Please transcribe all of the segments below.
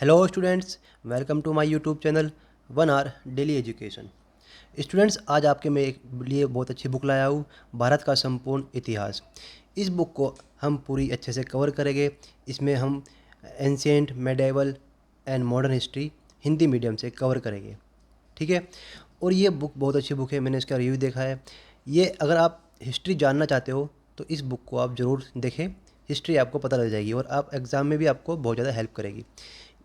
Hello students, welcome to my YouTube channel 1 hour daily education. Students, आज आपके मैं एक लिए बहुत अच्छी बुक लाया हूँ, भारत का संपूर्ण इतिहास। इस बुक को हम पूरी अच्छे से कवर करेंगे। इसमें हम ancient, medieval and modern history Hindi medium से कवर करेंगे, ठीक है। और ये बुक बहुत अच्छी बुक है, मैंने इसका रिव्यू देखा है। ये अगर आप हिस्ट्री जानना चाहते हो तो इस बुक को आप ज़रूर देखें। हिस्ट्री आपको पता लग जाएगी और आप एग्ज़ाम में भी आपको बहुत ज़्यादा हेल्प करेगी।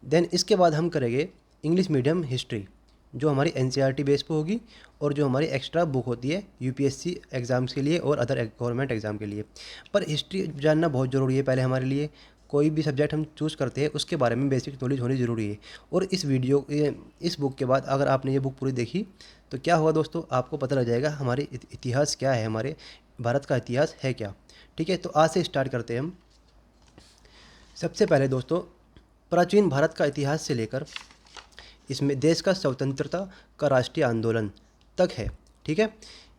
देन इसके बाद हम करेंगे इंग्लिश मीडियम हिस्ट्री, जो हमारी एनसीईआरटी बेस पे होगी और जो हमारी एक्स्ट्रा बुक होती है यूपीएससी एग्ज़ाम्स के लिए और अदर गवर्नमेंट एग्ज़ाम के लिए। पर हिस्ट्री जानना बहुत ज़रूरी है पहले हमारे लिए। कोई भी सब्जेक्ट हम चूज़ करते हैं उसके बारे में बेसिक नॉलेज होनी ज़रूरी है। और इस बुक के बाद अगर आपने ये बुक पूरी देखी तो क्या होगा दोस्तों, आपको पता लग जाएगा हमारे इतिहास क्या है, हमारे भारत का इतिहास है क्या। ठीक है, तो आज से स्टार्ट करते हैं हम। सबसे पहले दोस्तों, प्राचीन भारत का इतिहास से लेकर इसमें देश का स्वतंत्रता का राष्ट्रीय आंदोलन तक है, ठीक है।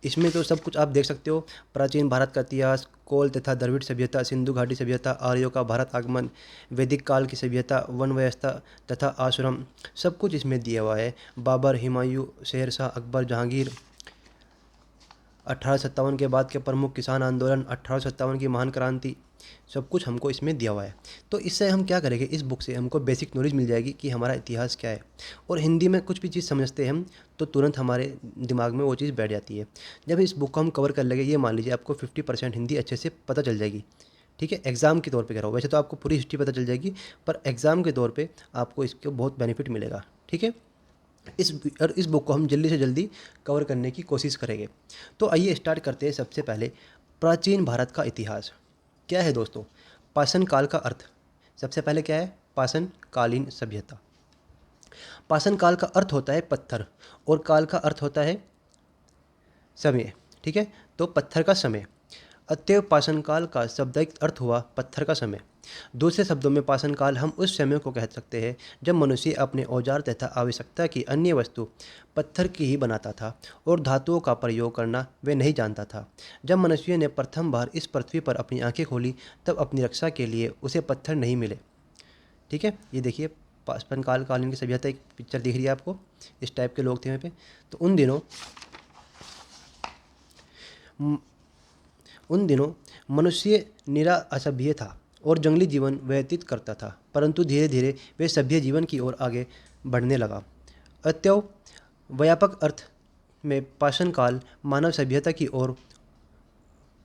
इसमें तो सब कुछ आप देख सकते हो। प्राचीन भारत का इतिहास, कोल तथा द्रविड़ सभ्यता, सिंधु घाटी सभ्यता, आर्यों का भारत आगमन, वैदिक काल की सभ्यता, वन व्यवस्था तथा आश्रम, सब कुछ इसमें दिया हुआ है। बाबर, हुमायूं, शेरशाह, अकबर, जहांगीर, 1857 के बाद के प्रमुख किसान आंदोलन, 1857 की महान क्रांति, सब कुछ हमको इसमें दिया हुआ है। तो इससे हम क्या करेंगे, इस बुक से हमको बेसिक नॉलेज मिल जाएगी कि हमारा इतिहास क्या है। और हिंदी में कुछ भी चीज़ समझते हैं हम तो तुरंत हमारे दिमाग में वो चीज़ बैठ जाती है। जब इस बुक को हम कवर कर लेंगे, ये मान लीजिए आपको 50% हिंदी अच्छे से पता चल जाएगी, ठीक है। एग्ज़ाम के तौर पे कह रहा हूँ, वैसे तो आपको पूरी हिस्ट्री पता चल जाएगी, पर एग्ज़ाम के तौर पे आपको इसके बहुत बेनिफिट मिलेगा, ठीक है। इस बुक को हम जल्दी से जल्दी कवर करने की कोशिश करेंगे। तो आइए स्टार्ट करते हैं। सबसे पहले प्राचीन भारत का इतिहास क्या है दोस्तों। पाषाण काल का अर्थ, सबसे पहले क्या है, पाषाण कालीन सभ्यता। पाषाण काल का अर्थ होता है पत्थर और काल का अर्थ होता है समय, ठीक है। तो पत्थर का समय, अतएव पाषाण काल का शाब्दिक अर्थ हुआ पत्थर का समय। दूसरे शब्दों में पाषाण काल हम उस समय को कह सकते हैं जब मनुष्य अपने औजार तथा आवश्यकता की अन्य वस्तु पत्थर की ही बनाता था और धातुओं का प्रयोग करना वे नहीं जानता था। जब मनुष्य ने प्रथम बार इस पृथ्वी पर अपनी आंखें खोली तब अपनी रक्षा के लिए उसे पत्थर नहीं मिले, ठीक है। ये देखिए, पाषाण कालीन की सभ्यता एक पिक्चर दिख रही है आपको, इस टाइप के लोग थे वहाँ पे। तो उन दिनों मनुष्य निरा असभ्य था और जंगली जीवन व्यतीत करता था, परंतु धीरे धीरे वे सभ्य जीवन की ओर आगे बढ़ने लगा। अतएव व्यापक अर्थ में पाषाण काल मानव सभ्यता की ओर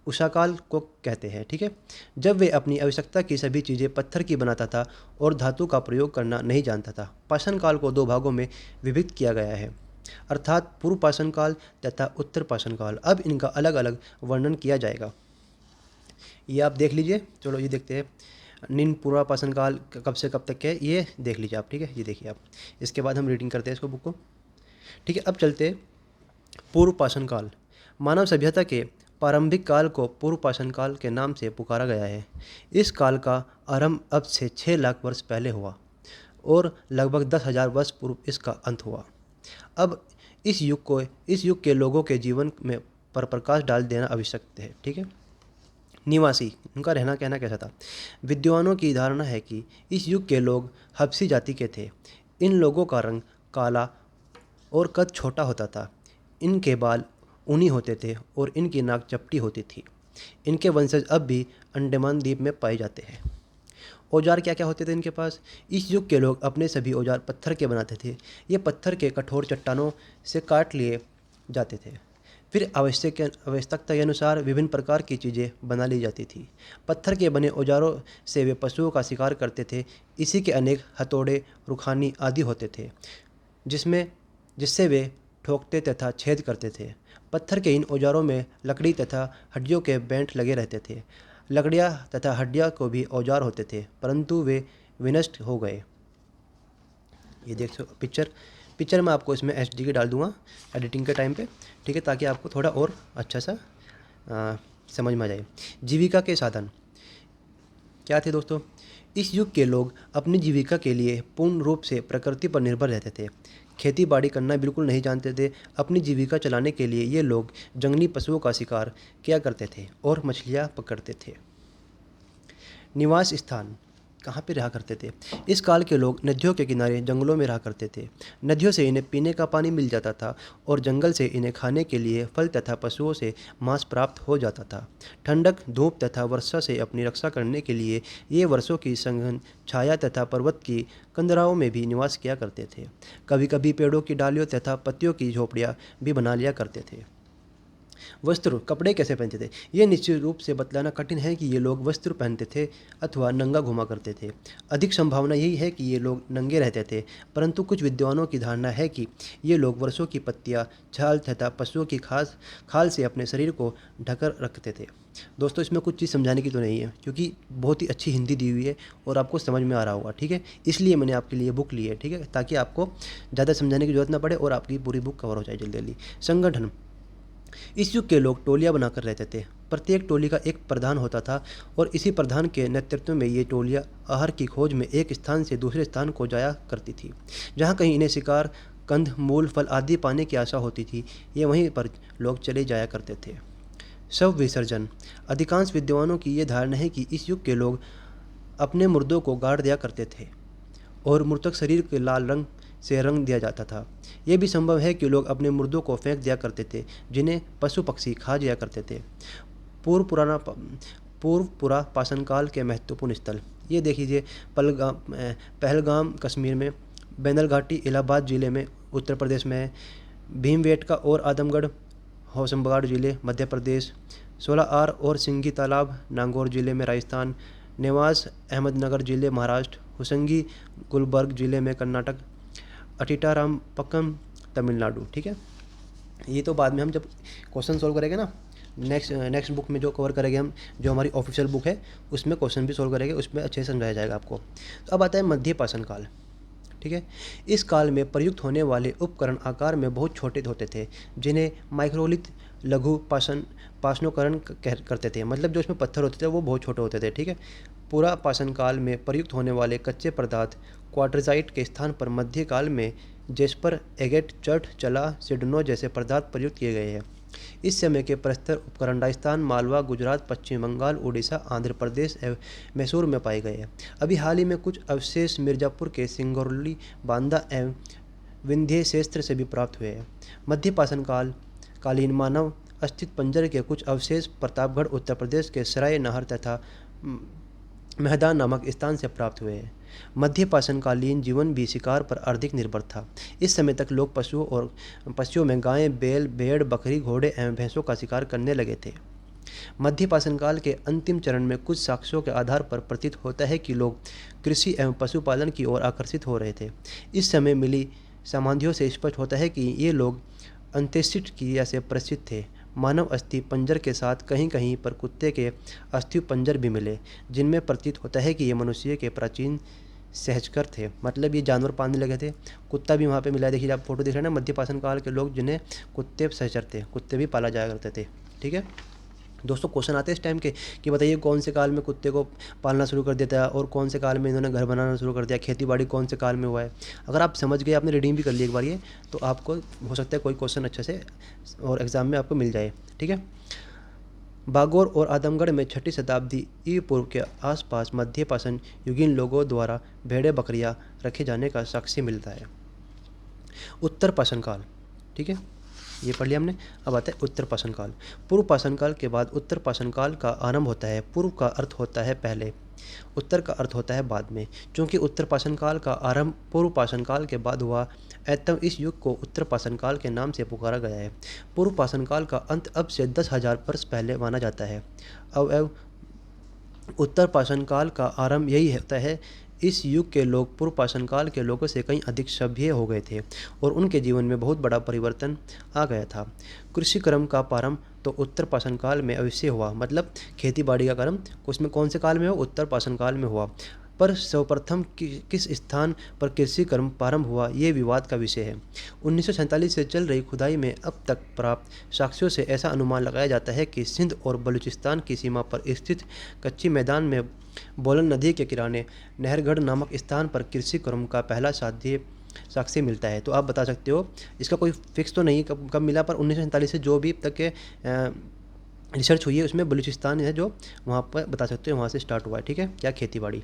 उषा काल को कहते हैं, ठीक है। जब वे अपनी आवश्यकता की सभी चीज़ें पत्थर की बनाता था और धातु का प्रयोग करना नहीं जानता था। पाषाण काल को दो भागों में विभक्त किया गया है, अर्थात पूर्व पाषाण काल तथा उत्तर पाषाण काल। अब इनका अलग अलग वर्णन किया जाएगा, ये आप देख लीजिए। चलो ये देखते हैं, निम्न पूर्व पाषाण काल कब से कब तक के है, ये देख लीजिए आप, ठीक है। ये देखिए आप, इसके बाद हम रीडिंग करते हैं इसको, बुक को, ठीक है। अब चलते हैं पूर्व पाषाण काल। मानव सभ्यता के प्रारंभिक काल को पूर्व पाषाण काल के नाम से पुकारा गया है। इस काल का आरंभ अब से 6 लाख वर्ष पहले हुआ और लगभग 10,000 वर्ष पूर्व इसका अंत हुआ। अब इस युग के लोगों के जीवन में पर प्रकाश डाल देना आवश्यक है, ठीक है। निवासी, उनका रहना कहना कैसा था। विद्वानों की धारणा है कि इस युग के लोग हबशी जाति के थे। इन लोगों का रंग काला और कद छोटा होता था। इनके बाल ऊनी होते थे और इनकी नाक चपटी होती थी। इनके वंशज अब भी अंडमान द्वीप में पाए जाते हैं। औजार क्या क्या होते थे इनके पास। इस युग के लोग अपने सभी औजार पत्थर के बनाते थे। ये पत्थर के कठोर चट्टानों से काट लिए जाते थे, फिर आवश्यकता के अनुसार विभिन्न प्रकार की चीज़ें बना ली जाती थी। पत्थर के बने औजारों से वे पशुओं का शिकार करते थे। इसी के अनेक हथौड़े, रुखानी आदि होते थे जिससे वे ठोकते तथा छेद करते थे। पत्थर के इन औजारों में लकड़ी तथा हड्डियों के बेंट लगे रहते थे। लकड़ियाँ तथा हड्डियाँ को भी औजार होते थे, परंतु वे विनष्ट हो गए। ये देख सो पिक्चर मैं आपको इसमें एचडी की डाल दूंगा एडिटिंग के टाइम पे, ठीक है, ताकि आपको थोड़ा और अच्छा सा समझ में आ जाए। जीविका के साधन क्या थे दोस्तों। इस युग के लोग अपनी जीविका के लिए पूर्ण रूप से प्रकृति पर निर्भर रहते थे। खेती बाड़ी करना बिल्कुल नहीं जानते थे। अपनी जीविका चलाने के लिए ये लोग जंगली पशुओं का शिकार किया करते थे और मछलियाँ पकड़ते थे। निवास स्थान कहाँ पे रहा करते थे। इस काल के लोग नदियों के किनारे जंगलों में रहा करते थे। नदियों से इन्हें पीने का पानी मिल जाता था और जंगल से इन्हें खाने के लिए फल तथा पशुओं से मांस प्राप्त हो जाता था। ठंडक, धूप तथा वर्षा से अपनी रक्षा करने के लिए ये वर्षों की सघन छाया तथा पर्वत की कंदराओं में भी निवास किया करते थे। कभी कभी पेड़ों की डालियों तथा पत्तियों की झोपड़ियाँ भी बना लिया करते थे। वस्त्र, कपड़े कैसे पहनते थे। ये निश्चित रूप से बतलाना कठिन है कि ये लोग वस्त्र पहनते थे अथवा नंगा घुमा करते थे। अधिक संभावना यही है कि ये लोग नंगे रहते थे, परंतु कुछ विद्वानों की धारणा है कि ये लोग वर्षों की पत्तियाँ, छाल तथा पशुओं की खाल से अपने शरीर को ढकर रखते थे। दोस्तों, इसमें कुछ चीज़ समझाने की तो नहीं है, क्योंकि बहुत ही अच्छी हिंदी दी हुई है और आपको समझ में आ रहा होगा, ठीक है। इसलिए मैंने आपके लिए बुक ली है, ठीक है, ताकि आपको ज़्यादा समझाने की जरूरत ना पड़े और आपकी पूरी बुक कवर हो जाए जल्दी जल्दी। संगठन, इस युग के लोग टोलियां बनाकर रहते थे। प्रत्येक टोली का एक प्रधान होता था और इसी प्रधान के नेतृत्व में ये टोलियां आहार की खोज में एक स्थान से दूसरे स्थान को जाया करती थी। जहाँ कहीं इन्हें शिकार, कंद, मूल, फल आदि पाने की आशा होती थी, ये वहीं पर लोग चले जाया करते थे। शव विसर्जन, अधिकांश विद्वानों की ये धारणा है कि इस युग के लोग अपने मुर्दों को गाड़ दिया करते थे और मृतक शरीर के लाल रंग से रंग दिया जाता था। यह भी संभव है कि लोग अपने मुर्दों को फेंक दिया करते थे, जिन्हें पशु पक्षी खा जाया करते थे। पूर्व पुराना पूर्व पुरा पाषाण काल के महत्वपूर्ण स्थल, ये देख लीजिए। पहलगाम कश्मीर में, बैनल घाटी इलाहाबाद ज़िले में उत्तर प्रदेश में है। भीमबेटका और आदमगढ़ होशंगाबाद ज़िले मध्य प्रदेश। 16 आर और सिंगी तालाब नागौर ज़िले में राजस्थान। नेवास अहमदनगर ज़िले महाराष्ट्र। हुसंगी गुलबर्ग ज़िले में कर्नाटक। अटीटारामपक्कम तमिलनाडु, ठीक है। ये तो बाद में हम जब क्वेश्चन सॉल्व करेंगे ना, नेक्स्ट बुक में जो कवर करेंगे हम, जो हमारी ऑफिशियल बुक है उसमें क्वेश्चन भी सॉल्व करेंगे, उसमें अच्छे से समझाया जाएगा आपको। तो अब आता है मध्य पाषाण काल, ठीक है। इस काल में प्रयुक्त होने वाले उपकरण आकार में बहुत छोटे होते थे, जिन्हें माइक्रोलिथ लघु पाषाणोकरण करते थे। मतलब जो इसमें पत्थर होते थे वो बहुत छोटे होते थे, ठीक है। पूरा पाषाण काल में प्रयुक्त होने वाले कच्चे पदार्थ क्वार्टजाइट के स्थान पर मध्य काल में जेस्पर, एगेट, चट, चला, सिडनो जैसे पदार्थ प्रयुक्त किए गए हैं। इस समय के प्रस्तर उपकरण राजस्थान, मालवा, गुजरात, पश्चिम बंगाल, उड़ीसा, आंध्र प्रदेश एवं मैसूर में पाए गए हैं। अभी हाल ही में कुछ अवशेष मिर्जापुर के सिंगरौली, बांदा एवं विंध्य क्षेत्र से भी प्राप्त हुए हैं। मध्य पाषाण कालीन मानव अस्थिपंजर के कुछ अवशेष प्रतापगढ़, उत्तर प्रदेश के सराय नहर तथा महदान नामक स्थान से प्राप्त हुए हैं। मध्य पाषाणकालीन जीवन भी शिकार पर अधिक निर्भर था। इस समय तक लोग पशुओं में गायें, बैल, भेड़, बकरी, घोड़े एवं भैंसों का शिकार करने लगे थे। मध्य पाषाण काल के अंतिम चरण में कुछ साक्ष्यों के आधार पर प्रतीत होता है कि लोग कृषि एवं पशुपालन की ओर आकर्षित हो रहे थे। इस समय मिली समाधियों से स्पष्ट होता है कि ये लोग अंत्येष्टि क्रिया से प्रसिद्ध थे। मानव अस्थि पंजर के साथ कहीं कहीं पर कुत्ते के अस्थि पंजर भी मिले, जिनमें प्रतीत होता है कि ये मनुष्य के प्राचीन सहजकर थे। मतलब ये जानवर पालने लगे थे। कुत्ता भी वहाँ पे मिला है, देखिए आप फोटो देख रहे हैं ना, मध्य पाषाण काल के लोग जिन्हें कुत्ते सहचर थे, कुत्ते भी पाला जाया करते थे, ठीक है। दोस्तों, क्वेश्चन आते हैं इस टाइम के कि बताइए कौन से काल में कुत्ते को पालना शुरू कर दिया था और कौन से काल में इन्होंने घर बनाना शुरू कर दिया, खेती बाड़ी कौन से काल में हुआ है। अगर आप समझ गए, आपने रीडिंग भी कर ली एक बार ये, तो आपको हो सकता है कोई क्वेश्चन अच्छे से और एग्ज़ाम में आपको मिल जाए, ठीक है। बागौर और आदमगढ़ में 6ठी शताब्दी ईसा पूर्व के आसपास मध्य पाषाण युगीन लोगों द्वारा भेड़ें बकरियां रखे जाने का साक्ष्य मिलता है। उत्तर पाषाण काल, ठीक है, ये पढ़ लिया हमने। अब आता है उत्तर पाषाण काल। पूर्व पाषाण काल के बाद उत्तर पाषाण काल का आरंभ होता है। पूर्व का अर्थ होता है पहले, उत्तर का अर्थ होता है बाद में। चूँकि उत्तर पाषाण काल का आरंभ पूर्व पाषाण काल के बाद हुआ, अतः इस युग को उत्तर पाषाण काल के नाम से पुकारा गया है। पूर्व पाषाण काल का अंत अब से 10,000 वर्ष पहले माना जाता है। अब उत्तर पाषाण काल का आरंभ यही होता है। इस युग के लोग पूर्व पाषाण काल के लोगों से कहीं अधिक सभ्य हो गए थे और उनके जीवन में बहुत बड़ा परिवर्तन आ गया था। कृषि कर्म का प्रारंभ तो उत्तर पाषाण काल में अवश्य हुआ। मतलब खेती बाड़ी का कर्म उसमें कौन से काल में हुआ? उत्तर पाषाण काल में हुआ। पर सर्वप्रथम किस स्थान पर कृषि कर्म प्रारंभ हुआ, ये विवाद का विषय है। 1947 से चल रही खुदाई में अब तक प्राप्त साक्ष्यों से ऐसा अनुमान लगाया जाता है कि सिंध और बलूचिस्तान की सीमा पर स्थित कच्ची मैदान में बोलन नदी के किनारे नहरगढ़ नामक स्थान पर कृषि कर्म का पहला साक्ष्य मिलता है। तो आप बता सकते हो, इसका कोई फिक्स तो नहीं कब मिला, पर 1947 से जो भी अब तक के रिसर्च हुई है उसमें बलूचिस्तान है जो वहाँ पर बता सकते हो, वहाँ से स्टार्ट हुआ है, ठीक है, क्या खेती बाड़ी।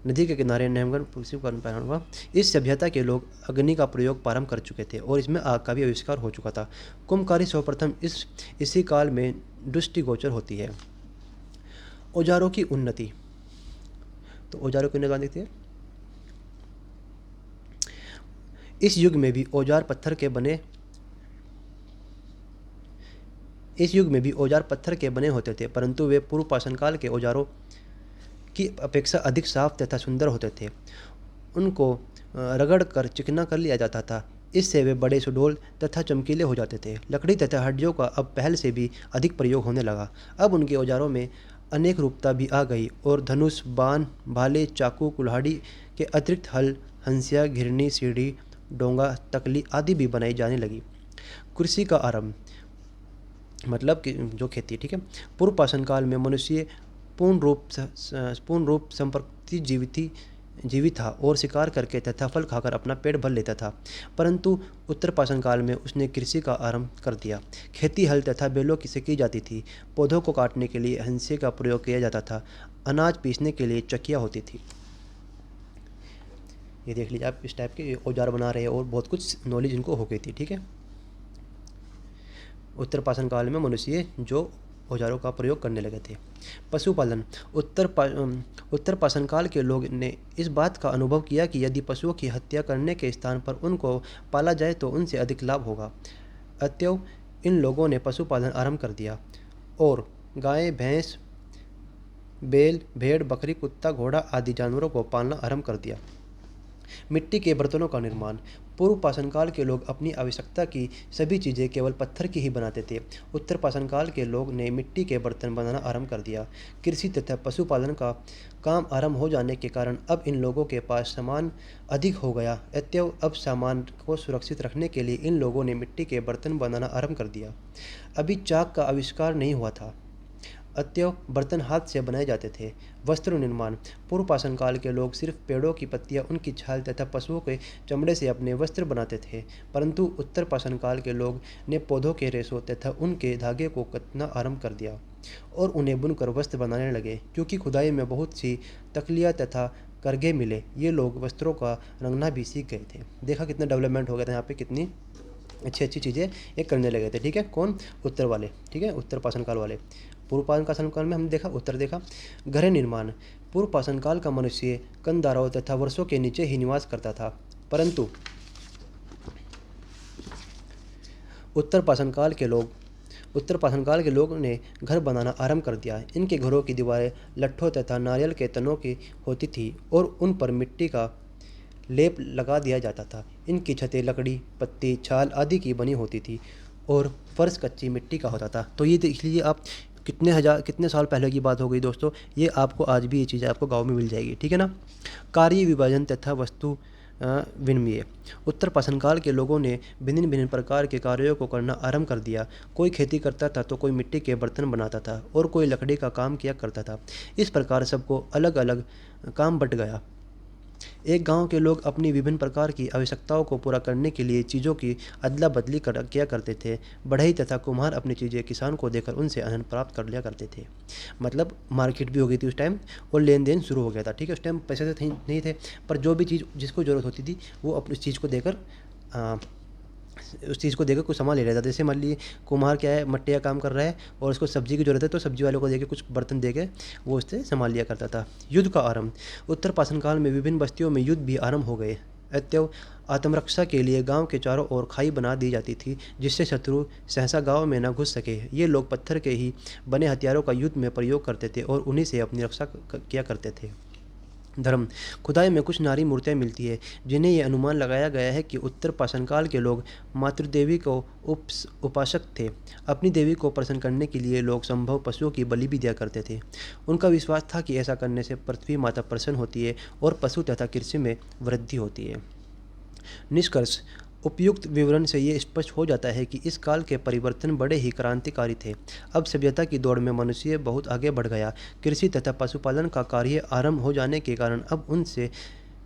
नदी के किनारे नहमगन पृथ्वी का प्रारंभ हुआ। इस सभ्यता के लोग अग्नि का प्रयोग प्रारंभ कर चुके थे और इसमें आग का भी आविष्कार हो चुका था। कुंभकारी सर्वप्रथम इसी काल में दृष्टिगोचर होती है। औजारों की उन्नति। तो औजारों की उन्नति देखते हैं। इस युग में भी औजार पत्थर के बने होते थे, परंतु वे पूर्व पाषाण काल के औजारों की अपेक्षा अधिक साफ तथा सुंदर होते थे। उनको रगड़ कर चिकना कर लिया जाता था। इससे वे बड़े सुडौल तथा चमकीले हो जाते थे। लकड़ी तथा हड्डियों का अब पहले से भी अधिक प्रयोग होने लगा। अब उनके औजारों में अनेक रूपता भी आ गई और धनुष, बाण, भाले, चाकू, कुल्हाड़ी के अतिरिक्त हल, हंसिया, घिरनी, सीढ़ी, डोंगा, तकली आदि भी बनाई जाने लगी। कृषि का आरंभ, मतलब कि जो खेती, ठीक है। पूर्व पाषाण काल में मनुष्य पूर्ण रूप संपर्क जीवित था और शिकार करके तथा फल खाकर अपना पेट भर लेता था। परंतु उत्तर पाषाण काल में उसने कृषि का आरंभ कर दिया। खेती हल तथा बैलों से की जाती थी। पौधों को काटने के लिए हंसे का प्रयोग किया जाता था। अनाज पीसने के लिए चक्कियाँ होती थी। ये देख लीजिए आप, इस टाइप के औजार बना रहे हैं और बहुत कुछ नॉलेज इनको हो गई थी, ठीक है। उत्तर पाषाण काल में मनुष्य जो औजारों का प्रयोग करने लगे थे। पशुपालन। उत्तर पाषाण काल के लोग ने इस बात का अनुभव किया कि यदि पशुओं की हत्या करने के स्थान पर उनको पाला जाए तो उनसे अधिक लाभ होगा। अतएव इन लोगों ने पशुपालन आरंभ कर दिया और गाय, भैंस, बैल, भेड़, बकरी, कुत्ता, घोड़ा आदि जानवरों को पालना आरंभ कर दिया। मिट्टी के बर्तनों का निर्माण। पूर्व पाषाण काल के लोग अपनी आवश्यकता की सभी चीज़ें केवल पत्थर की ही बनाते थे। उत्तर पाषाण काल के लोग ने मिट्टी के बर्तन बनाना आरंभ कर दिया। कृषि तथा पशुपालन का काम आरंभ हो जाने के कारण अब इन लोगों के पास सामान अधिक हो गया। अतएव अब सामान को सुरक्षित रखने के लिए इन लोगों ने मिट्टी के बर्तन बनाना आरंभ कर दिया। अभी चाक का आविष्कार नहीं हुआ था, अतएव बर्तन हाथ से बनाए जाते थे। वस्त्र निर्माण। पूर्व पाषाण काल के लोग सिर्फ पेड़ों की पत्तियां, उनकी छाल तथा पशुओं के चमड़े से अपने वस्त्र बनाते थे, परंतु उत्तर पाषाण काल के लोग ने पौधों के रेशों तथा उनके धागे को काटना आरंभ कर दिया और उन्हें बुनकर वस्त्र बनाने लगे। क्योंकि खुदाई में बहुत सी तकलियाँ तथा करघे मिले, ये लोग वस्त्रों का रंगना भी सीख गए थे। देखा कितना डेवलपमेंट हो गया था यहाँ पे, कितनी अच्छी अच्छी चीज़ें ये करने लगे थे, ठीक है। कौन? उत्तर वाले, ठीक है, उत्तर पाषाण काल वाले। पूर्व पाषाण काल में हमने देखा, उत्तर देखा। गृह निर्माण। पूर्व पाषाण काल का मनुष्य कंदराओं तथा वर्षों के नीचे ही निवास करता था, परंतु उत्तर पाषाण काल के लोग ने घर बनाना आरंभ कर दिया। इनके घरों की दीवारें लट्ठों तथा नारियल के तनों की होती थी और उन पर मिट्टी का लेप लगा दिया जाता था। इनकी छतें लकड़ी, पत्ती, छाल आदि की बनी होती थी और फर्श कच्ची मिट्टी का होता था। तो ये देख लीजिए आप, कितने साल पहले की बात हो गई दोस्तों। ये आपको आज भी ये चीज़ें आपको गांव में मिल जाएगी, ठीक है ना। कार्य विभाजन तथा वस्तु विनिमय। उत्तर पाषाण काल के लोगों ने भिन्न भिन्न प्रकार के कार्यों को करना आरंभ कर दिया। कोई खेती करता था तो कोई मिट्टी के बर्तन बनाता था और कोई लकड़ी का काम किया करता था। इस प्रकार सबको अलग अलग काम बंट गया। एक गांव के लोग अपनी विभिन्न प्रकार की आवश्यकताओं को पूरा करने के लिए चीज़ों की अदला बदली किया करते थे। बढ़ई तथा कुम्हार अपनी चीज़ें किसान को देकर उनसे आनंद प्राप्त कर लिया करते थे। मतलब मार्केट भी हो गई थी उस टाइम और लेन देन शुरू हो गया था, ठीक है। उस टाइम पैसे तो नहीं थे, पर जो भी चीज़ जिसको ज़रूरत होती थी वो अपनी चीज़ को देकर उस चीज़ को देकर कुछ सामान ले रहा था। जैसे मान लीजिए कुम्हार क्या है, मट्टी का काम कर रहा है और उसको सब्जी की जरूरत है तो सब्जी वालों को देके कुछ बर्तन देके वो उससे सामान लिया करता था। युद्ध का आरंभ। उत्तर पाषाण काल में विभिन्न बस्तियों में युद्ध भी आरंभ हो गए। अतएव आत्मरक्षा के लिए गांव के चारों ओर खाई बना दी जाती थी, जिससे शत्रु सहसा गांव में न घुस सके। ये लोग पत्थर के ही बने हथियारों का युद्ध में प्रयोग करते थे और उन्हीं से अपनी रक्षा किया करते थे। धर्म। खुदाई में कुछ नारी मूर्तियाँ मिलती है जिन्हें यह अनुमान लगाया गया है कि उत्तर पाषाण काल के लोग मातृदेवी को उपासक थे। अपनी देवी को प्रसन्न करने के लिए लोग संभव पशुओं की बलि भी दिया करते थे। उनका विश्वास था कि ऐसा करने से पृथ्वी माता प्रसन्न होती है और पशु तथा कृषि में वृद्धि होती है। निष्कर्ष। उपयुक्त विवरण से ये स्पष्ट हो जाता है कि इस काल के परिवर्तन बड़े ही क्रांतिकारी थे। अब सभ्यता की दौड़ में मनुष्य बहुत आगे बढ़ गया। कृषि तथा पशुपालन का कार्य आरंभ हो जाने के कारण अब उनसे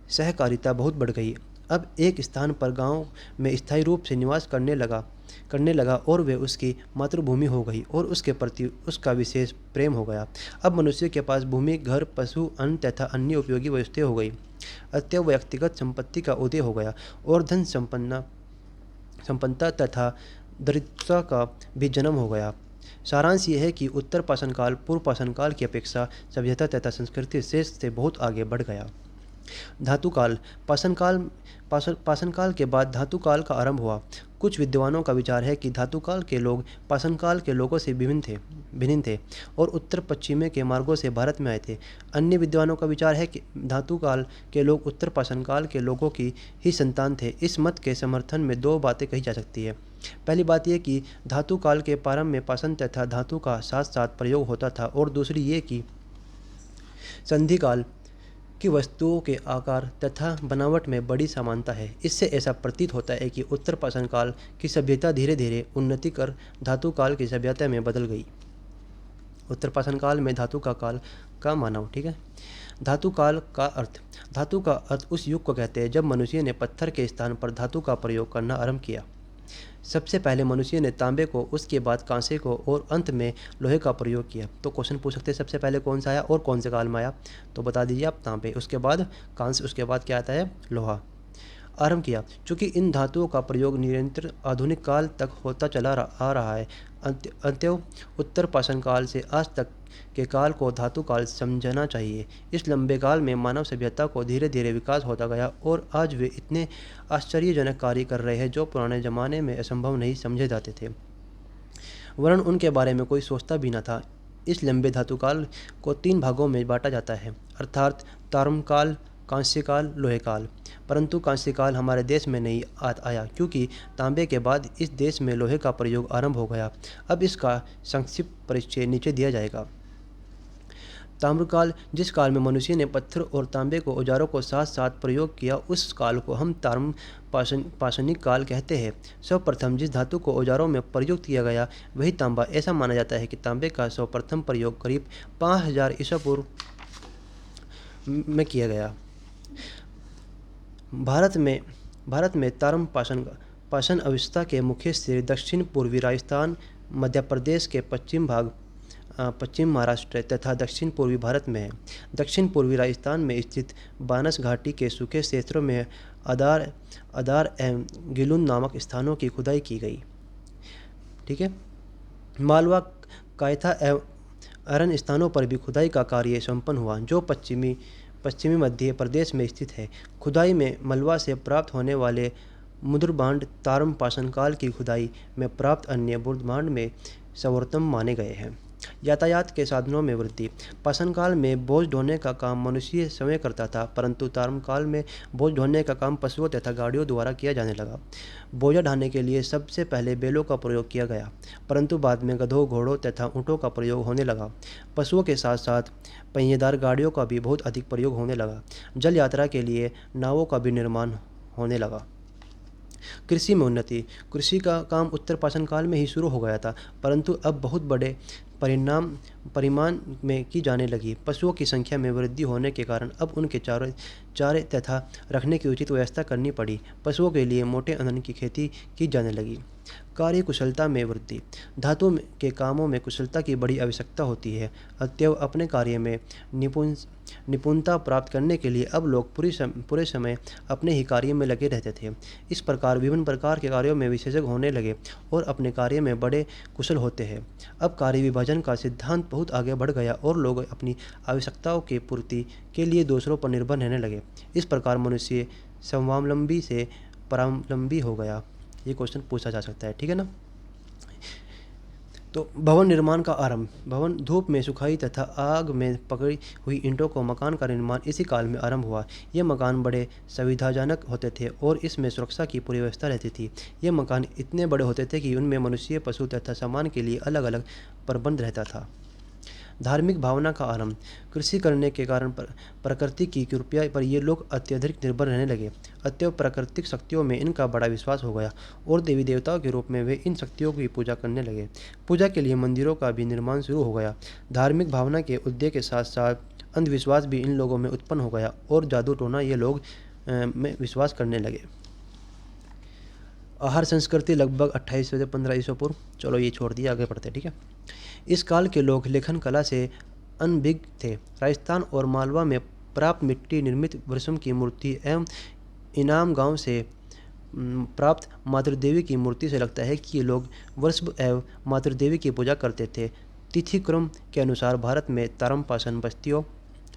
सहकारिता बहुत बढ़ गई। अब एक स्थान पर गांव में स्थायी रूप से निवास करने लगा और वे उसकी मातृभूमि हो गई और उसके प्रति उसका विशेष प्रेम हो गया। अब मनुष्य के पास भूमि, घर, पशु, अन्न तथा अन्य उपयोगी वस्तुएं हो गई। अतएव व्यक्तिगत संपत्ति का उदय हो गया और धन संपन्नता तथा दरिद्रता का भी जन्म हो गया। सारांश यह है कि उत्तर पाषाण काल पूर्व पाषाण काल की अपेक्षा सभ्यता तथा संस्कृति शेष से बहुत आगे बढ़ गया। धातु काल पाषाण काल के बाद धातु काल का आरंभ हुआ। कुछ विद्वानों का विचार है कि धातु काल के लोग पाषाण काल के लोगों से भिन्न थे और उत्तर पश्चिम के मार्गों से भारत में आए थे। अन्य विद्वानों का विचार है कि धातु काल के लोग उत्तर पाषाण काल के लोगों की ही संतान थे। इस मत के समर्थन में दो बातें कही जा सकती है। पहली बात यह कि धातु काल के प्रारंभ में पाषाण तथा धातु का साथ साथ प्रयोग होता था और दूसरी ये कि संधि काल की वस्तुओं के आकार तथा बनावट में बड़ी समानता है। इससे ऐसा प्रतीत होता है कि उत्तर पाषाण काल की सभ्यता धीरे धीरे उन्नति कर धातु काल की सभ्यता में बदल गई। उत्तर पाषाण काल में धातु का काल का मानव। ठीक है। धातु काल का अर्थ। धातु का अर्थ उस युग को कहते हैं जब मनुष्य ने पत्थर के स्थान पर धातु का प्रयोग करना आरंभ किया। सबसे पहले मनुष्य ने तांबे को, उसके बाद कांसे को और अंत में लोहे का प्रयोग किया। तो क्वेश्चन पूछ सकते हैं सबसे पहले कौन सा आया और कौन से काल में आया, तो बता दीजिए आप। तांबे, उसके बाद कांसे, उसके बाद क्या आता है, लोहा आरंभ किया। चूँकि इन धातुओं का प्रयोग निरंतर आधुनिक काल तक होता चला आ रहा है, अतएव उत्तर पाषाण काल से आज तक के काल को धातु काल समझना चाहिए। इस लंबे काल में मानव सभ्यता को धीरे धीरे विकास होता गया और आज वे इतने आश्चर्यजनक कार्य कर रहे हैं जो पुराने ज़माने में असंभव नहीं समझे जाते थे, वरन उनके बारे में कोई सोचता भी न था। इस लंबे धातु काल को 3 भागों में बांटा जाता है, अर्थात ताम्रकाल, कांस्यकाल, लोहेकाल। परंतु कांस्यकाल हमारे देश में नहीं आया क्योंकि तांबे के बाद इस देश में लोहे का प्रयोग आरंभ हो गया। अब इसका संक्षिप्त परिचय नीचे दिया जाएगा। ताम्रकाल, जिस काल में मनुष्य ने पत्थर और तांबे को औजारों को साथ साथ प्रयोग किया, उस काल को हम पाषाणिक काल कहते हैं। सर्वप्रथम जिस धातु को औजारों में प्रयुक्त किया गया वही तांबा। ऐसा माना जाता है कि तांबे का सर्वप्रथम प्रयोग करीब 5000 ईसा पूर्व में किया गया। भारत में ताम्र पाषाण अवस्था के मुख्य सिरे दक्षिण पूर्वी राजस्थान, मध्य प्रदेश के पश्चिम भाग, पश्चिम महाराष्ट्र तथा दक्षिण पूर्वी भारत में है। दक्षिण पूर्वी राजस्थान में स्थित बानस घाटी के सूखे क्षेत्रों में अदार एवं गिलुन नामक स्थानों की खुदाई की गई। ठीक है। मालवा, कायथा एवं अरन स्थानों पर भी खुदाई का कार्य संपन्न हुआ जो पश्चिमी मध्य प्रदेश में स्थित है। खुदाई में मलवा से प्राप्त होने वाले मुद्रभांड ताम्र पाषाण काल की खुदाई में प्राप्त अन्य बुद्रभांड में सर्वोत्तम माने गए हैं। यातायात के साधनों में वृद्धि। पाषाण काल में बोझ ढोने का काम मनुष्य स्वयं करता था, परंतु ताम्र काल में बोझ ढोने का काम पशुओं तथा गाड़ियों द्वारा किया जाने लगा। बोझा ढाने के लिए सबसे पहले बैलों का प्रयोग किया गया, परंतु बाद में गधों, घोड़ों तथा ऊँटों का प्रयोग होने लगा। पशुओं के साथ साथ पहिएदार गाड़ियों का भी बहुत अधिक प्रयोग होने लगा। जल यात्रा के लिए नावों का भी निर्माण होने लगा। कृषि में उन्नति। कृषि का काम उत्तर पाषाण काल में ही शुरू हो गया था, परंतु अब बहुत बड़े परिमाण में की जाने लगी। पशुओं की संख्या में वृद्धि होने के कारण अब उनके चारे तथा रखने की उचित व्यवस्था करनी पड़ी। पशुओं के लिए मोटे अन्न की खेती की जाने लगी। कार्य कुशलता में वृद्धि। धातु के कामों में कुशलता की बड़ी आवश्यकता होती है, अतएव अपने कार्य में निपुणता प्राप्त करने के लिए अब लोग पूरे समय अपने ही कार्य में लगे रहते थे। इस प्रकार विभिन्न प्रकार के कार्यों में विशेषज्ञ होने लगे और अपने कार्य में बड़े कुशल होते हैं। अब कार्य विभाजन का सिद्धांत बहुत आगे बढ़ गया और लोग अपनी आवश्यकताओं की पूर्ति के लिए दूसरों पर निर्भर रहने लगे। इस प्रकार मनुष्य स्वावलंबी से परावलंबी हो गया। ये क्वेश्चन पूछा जा सकता है। ठीक है ना। तो भवन निर्माण का आरंभ। भवन धूप में सुखाई तथा आग में पकड़ी हुई ईंटों को मकान का निर्माण इसी काल में आरंभ हुआ। ये मकान बड़े सुविधाजनक होते थे और इसमें सुरक्षा की पूरी व्यवस्था रहती थी। ये मकान इतने बड़े होते थे कि उनमें मनुष्य, पशु तथा सामान के लिए अलग अलग प्रबंध रहता था। धार्मिक भावना का आरंभ। कृषि करने के कारण प्रकृति की कृपा पर ये लोग अत्यधिक निर्भर रहने लगे, अतएव प्राकृतिक शक्तियों में इनका बड़ा विश्वास हो गया और देवी देवताओं के रूप में वे इन शक्तियों की पूजा करने लगे। पूजा के लिए मंदिरों का भी निर्माण शुरू हो गया। धार्मिक भावना के उदय के साथ साथ अंधविश्वास भी इन लोगों में उत्पन्न हो गया और जादू टोना ये लोग में विश्वास करने लगे। आहार संस्कृति लगभग 28 से 15 ईसा पूर्व। चलो ये छोड़ दिया, आगे पढ़ते हैं, ठीक है। इस काल के लोग लेखन कला से अनभिज्ञ थे। राजस्थान और मालवा में प्राप्त मिट्टी निर्मित वृषम की मूर्ति एवं इनाम गांव से प्राप्त मातृदेवी की मूर्ति से लगता है कि ये लोग वृषभ एवं मातृदेवी की पूजा करते थे। तिथि क्रम के अनुसार भारत में तारमपासन बस्तियों,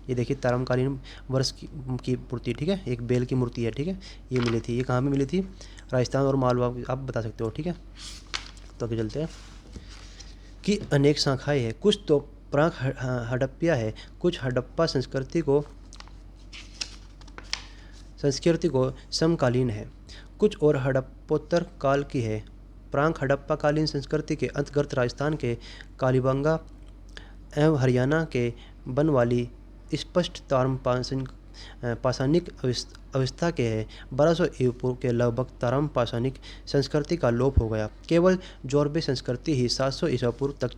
ये देखिए तारमकालीन वर्ष की मूर्ति, ठीक है, एक बेल की मूर्ति है, ठीक है, ये मिली थी। ये कहाँ पे मिली थी? राजस्थान और मालवा, आप बता सकते हो, ठीक है। तो आगे चलते हैं कि अनेक शाखाएं हैं। कुछ तो प्राक हड़प्पिया है, कुछ हड़प्पा संस्कृति को समकालीन है, कुछ और हड़प्पोत्तर काल की है। प्राक हड़प्पा कालीन संस्कृति के अंतर्गत राजस्थान के कालीबंगा एवं हरियाणा के बनवाली स्पष्ट पाषाणिक अवस्था के है। 1200 ईसा पूर्व के लगभग तारम पाषाणिक संस्कृति का लोप हो गया। केवल जोरबे संस्कृति ही 700 ईसा पूर्व तक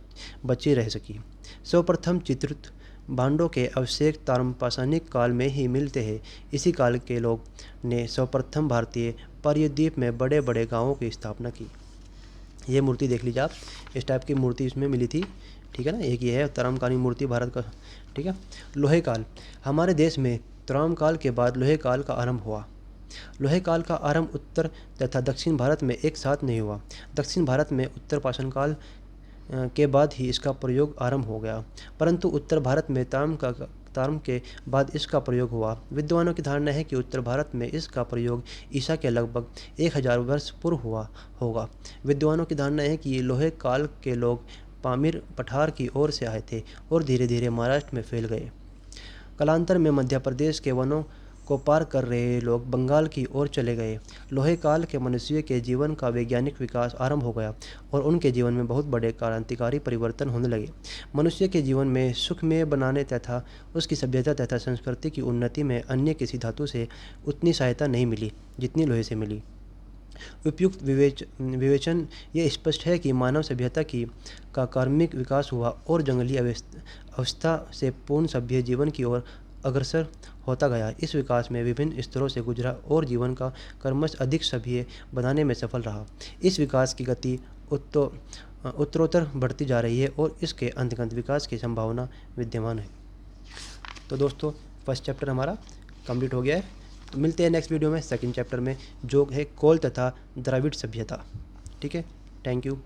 बची रह सकी। सर्वप्रथम चित्रित भांडों के अवशेष तारमपाषाणिक काल में ही मिलते हैं। इसी काल के लोग ने सर्वप्रथम भारतीय प्रायद्वीप में बड़े बड़े गांवों की स्थापना की। ये मूर्ति देख लीजिए आप, इस टाइप की मूर्ति इसमें मिली थी, ठीक है ना। एक ये है तारमकालीन मूर्ति भारत का, ठीक है। लोहे काल। हमारे देश में तारम काल के बाद लोहे काल का आरंभ हुआ। लोहे काल का आरंभ उत्तर तथा दक्षिण भारत में एक साथ नहीं हुआ। दक्षिण भारत में उत्तर पाषाण काल के बाद ही इसका प्रयोग आरंभ हो गया, परंतु उत्तर भारत में तारम के बाद इसका प्रयोग हुआ। विद्वानों की धारणा है कि उत्तर भारत में इसका प्रयोग ईसा के लगभग 1000 वर्ष पूर्व हुआ होगा। विद्वानों की धारणा है कि लोहे काल के लोग पामीर पठार की ओर से आए थे और धीरे धीरे महाराष्ट्र में फैल गए। कालांतर में मध्य प्रदेश के वनों को पार कर रहे लोग बंगाल की ओर चले गए। लोहे काल के मनुष्य के जीवन का वैज्ञानिक विकास आरंभ हो गया और उनके जीवन में बहुत बड़े क्रांतिकारी परिवर्तन होने लगे। मनुष्य के जीवन में सुखमय बनाने तथा उसकी सभ्यता तथा संस्कृति की उन्नति में अन्य किसी धातु से उतनी सहायता नहीं मिली जितनी लोहे से मिली। उपयुक्त विवेचन ये स्पष्ट है कि मानव सभ्यता का कार्मिक विकास हुआ और जंगली अवस्था से पूर्ण सभ्य जीवन की ओर अग्रसर होता गया। इस विकास में विभिन्न स्तरों से गुजरा और जीवन का क्रमश अधिक सभ्य बनाने में सफल रहा। इस विकास की गति उत्तरोत्तर बढ़ती जा रही है और इसके अंतर्गत विकास की संभावना विद्यमान है। तो दोस्तों, फर्स्ट चैप्टर हमारा कंप्लीट हो गया है। तो मिलते हैं नेक्स्ट वीडियो में सेकंड चैप्टर में, जो है कोल तथा द्रविड़ सभ्यता। ठीक है, थैंक यू।